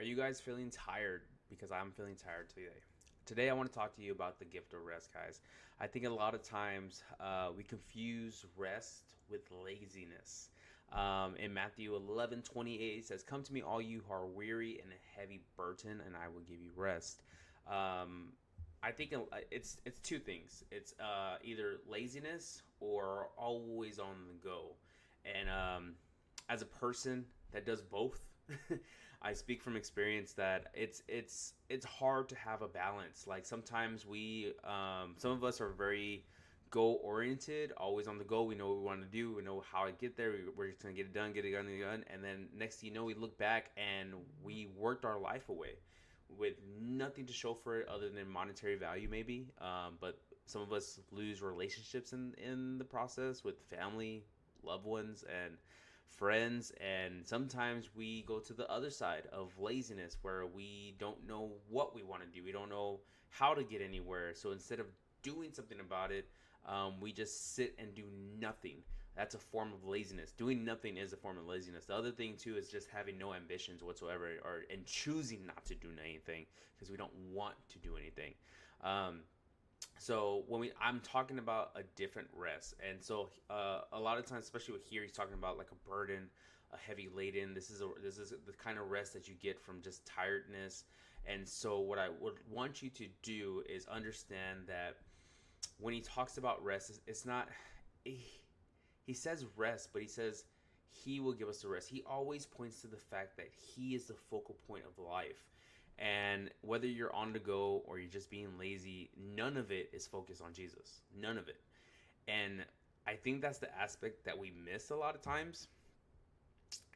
Are you guys feeling tired? Because I'm feeling tired today. Today, I want to talk to you about the gift of rest, guys. I think a lot of times we confuse rest with laziness. In Matthew 11:28, it says, "Come to me, all you who are weary and heavy burden, and I will give you rest." Um, I think it's two things. It's either laziness or always on the go. And as a person that does both, I speak from experience that it's hard to have a balance. Like sometimes some of us are very goal oriented, always on the go. We know what we want to do. We know how to get there. We're just gonna get it done, get it done, get it done. And then next thing you know, we look back and we worked our life away with nothing to show for it other than monetary value, maybe. But some of us lose relationships in the process with family, loved ones, and friends. And sometimes we go to the other side of laziness where we don't know what we want to do. We don't know how to get anywhere. So instead of doing something about it, we just sit and do nothing. That's a form of laziness. Doing nothing is a form of laziness. The other thing too is just having no ambitions whatsoever, or and choosing not to do anything because we don't want to do anything. Um, so I'm talking about a different rest, and so a lot of times, especially with here, he's talking about like a burden, a heavy laden. This is the kind of rest that you get from just tiredness. And so what I would want you to do is understand that when he talks about rest, it's not he, he says rest, but he says he will give us the rest. He always points to the fact that he is the focal point of life. And whether you're on the go or you're just being lazy, none of it is focused on Jesus. None of it. And I think that's the aspect that we miss a lot of times,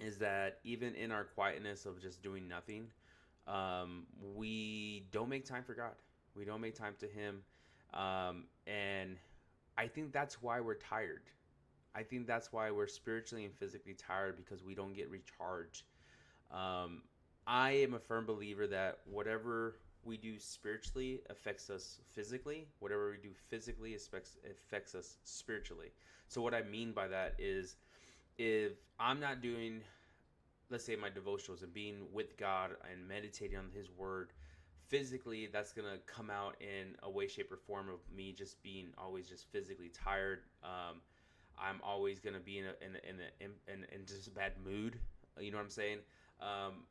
is that even in our quietness of just doing nothing, we don't make time for God. We don't make time to Him. And I think that's why we're tired. I think that's why we're spiritually and physically tired, because we don't get recharged. Um, I am a firm believer that whatever we do spiritually affects us physically. Whatever we do physically affects us spiritually. So what I mean by that is, if I'm not doing, let's say, my devotionals and being with God and meditating on His Word, physically that's gonna come out in a way, shape, or form of me just being always just physically tired. I'm always gonna be in just a bad mood. You know what I'm saying? Um,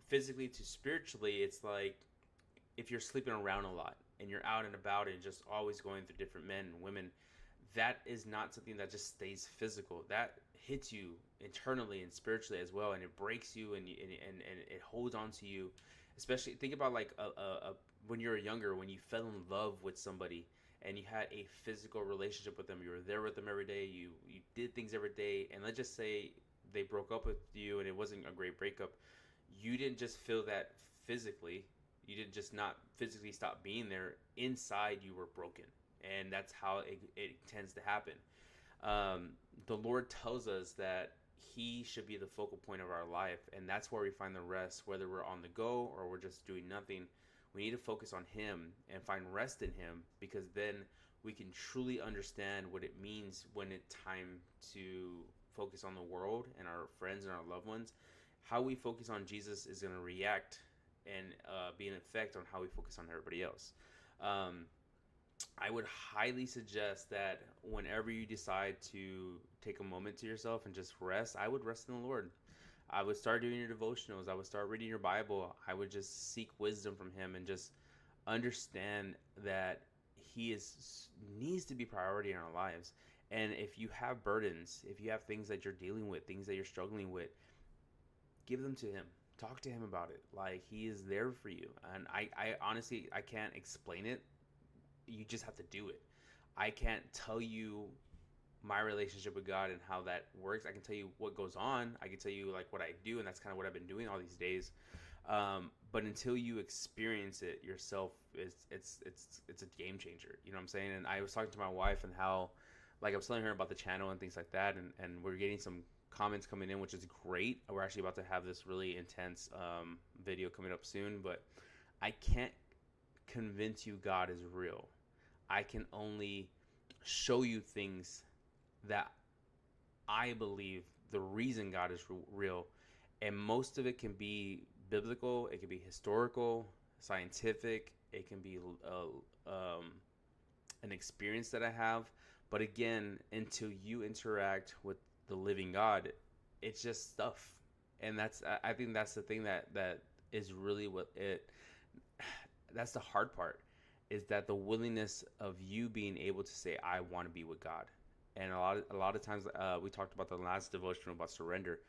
Physically to spiritually, it's like if you're sleeping around a lot and you're out and about and just always going through different men and women, that is not something that just stays physical. That hits you internally and spiritually as well, and it breaks you, and it holds on to you. Especially think about like when you were younger, when you fell in love with somebody and you had a physical relationship with them. You were there with them every day. You did things every day, and let's just say they broke up with you and it wasn't a great breakup. You didn't just feel that physically. You didn't just not physically stop being there. Inside, you were broken, and that's how it tends to happen. The Lord tells us that He should be the focal point of our life, and that's where we find the rest. Whether we're on the go or we're just doing nothing, we need to focus on Him and find rest in Him, because then we can truly understand what it means when it's time to focus on the world and our friends and our loved ones. How we focus on Jesus is going to react and be an effect on how we focus on everybody else. Um, I would highly suggest that whenever you decide to take a moment to yourself and just rest, I would rest in the Lord. I would start doing your devotionals. I would start reading your Bible. I would just seek wisdom from Him and just understand that He is needs to be priority in our lives. And if you have burdens, if you have things that you're dealing with, things that you're struggling with, give them to Him. Talk to Him about it. Like, He is there for you. And I honestly, I can't explain it. You just have to do it. I can't tell you my relationship with God and how that works. I can tell you what goes on. I can tell you like what I do, and that's kind of what I've been doing all these days. But until you experience it yourself, it's a game changer. You know what I'm saying? And I was talking to my wife and how, like, I was telling her about the channel and things like that, and we're getting some comments coming in, which is great. We're actually about to have this really intense video coming up soon, but I can't convince you God is real. I can only show you things that I believe the reason God is real, and most of it can be biblical, it can be historical, scientific, it can be an experience that I have. But again, until you interact with the living God, it's just stuff. And I think that's the thing that is really what it that's the hard part, is that the willingness of you being able to say I want to be with God. And a lot of times, we talked about the last devotional about surrender.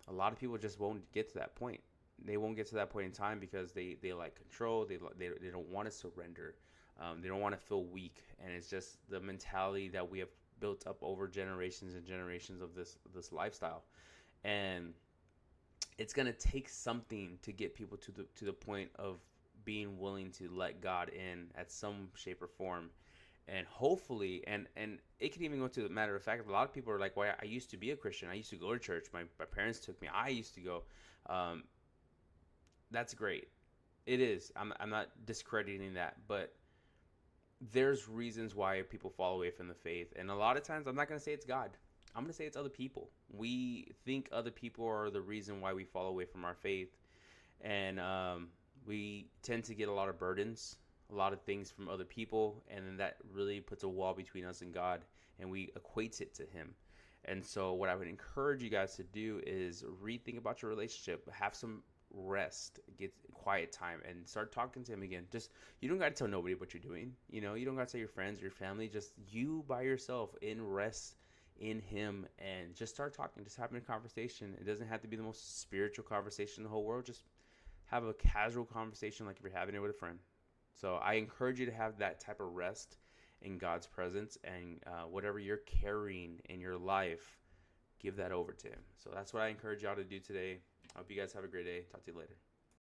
A lot of people just won't get to that point. They won't get to that point in time because they like control. They don't want to surrender. They don't want to feel weak, and it's just the mentality that we have built up over generations and generations of this lifestyle. And it's gonna take something to get people to the point of being willing to let God in at some shape or form. And hopefully, and it can even go to the matter of fact, a lot of people are like, well, I used to be a Christian, I used to go to church, my parents took me, I used to go. um, that's great. It is. I'm not discrediting that, but there's reasons why people fall away from the faith. And a lot of times, I'm not going to say it's God. I'm going to say it's other people. We think other people are the reason why we fall away from our faith. And we tend to get a lot of burdens, a lot of things from other people. And then that really puts a wall between us and God. And we equate it to Him. And so, what I would encourage you guys to do is rethink about your relationship. Have some rest, get quiet time, and start talking to Him again. Just, you don't got to tell nobody what you're doing. You don't got to tell your friends or your family. Just you by yourself in rest in Him, and just start talking. Just having a conversation. It doesn't have to be the most spiritual conversation in the whole world. Just have a casual conversation like if you're having it with a friend. So I encourage you to have that type of rest in God's presence, and whatever you're carrying in your life, give that over to Him. So that's what I encourage y'all to do today. I hope you guys have a great day. Talk to you later.